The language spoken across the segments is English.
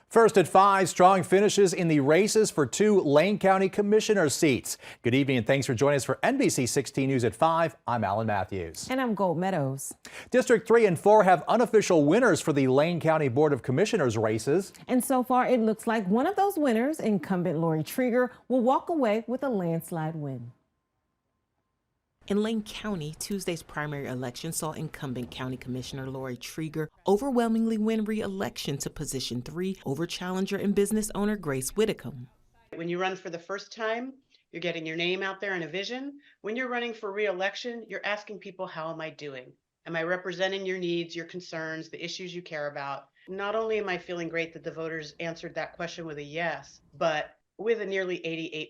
First at 5, strong finishes in the races for 2 Lane County Commissioner seats. Good evening and thanks for joining us for NBC 16 News at 5. I'm Alan Matthews. And I'm Gold Meadows. District 3 and 4 have unofficial winners for the Lane County Board of Commissioners races. And so far, it looks like one of those winners, incumbent Laurie Trieger, will walk away with a landslide win. In Lane County, Tuesday's primary election saw incumbent County Commissioner Laurie Trieger overwhelmingly win re-election to position 3 over challenger and business owner Grace Widdicombe. When you run for the first time, you're getting your name out there and a vision. When you're running for re-election, you're asking people, how am I doing? Am I representing your needs, your concerns, the issues you care about? Not only am I feeling great that the voters answered that question with a yes, but with a nearly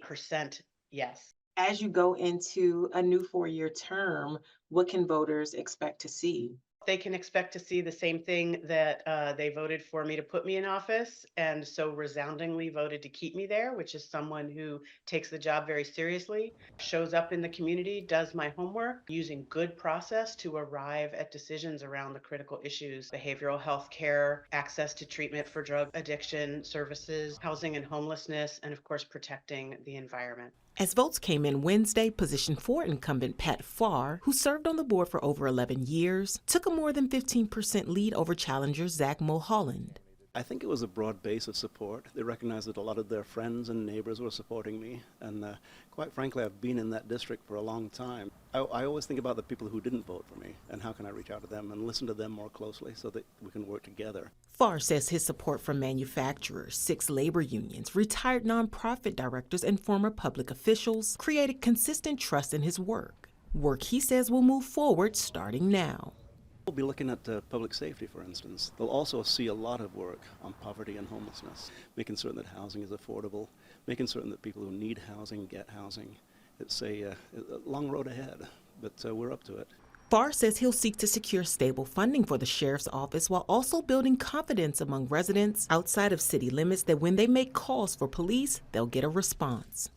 88% yes. As you go into a new 4-year term, what can voters expect to see? They can expect to see the same thing that they voted for me to put me in office, and so resoundingly voted to keep me there, which is someone who takes the job very seriously, shows up in the community, does my homework, using good process to arrive at decisions around the critical issues: behavioral health care, access to treatment for drug addiction services, housing and homelessness, and of course protecting the environment. As votes came in Wednesday, position 4 incumbent Pat Farr, who served on the board for over 11 years, took a more than 15% lead over challenger Zach Mulholland. I think it was a broad base of support. They recognized that a lot of their friends and neighbors were supporting me, and quite frankly, I've been in that district for a long time. I always think about the people who didn't vote for me, and how can I reach out to them and listen to them more closely so that we can work together. Farr says his support from manufacturers, 6 labor unions, retired nonprofit directors, and former public officials created consistent trust in his work. Work he says will move forward starting now. We'll be looking at public safety, for instance. They'll also see a lot of work on poverty and homelessness, making certain that housing is affordable, making certain that people who need housing get housing. It's a long road ahead, but we're up to it. Farr says he'll seek to secure stable funding for the sheriff's office while also building confidence among residents outside of city limits that when they make calls for police, they'll get a response.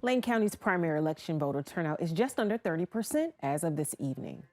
Lane County's primary election voter turnout is just under 30% as of this evening.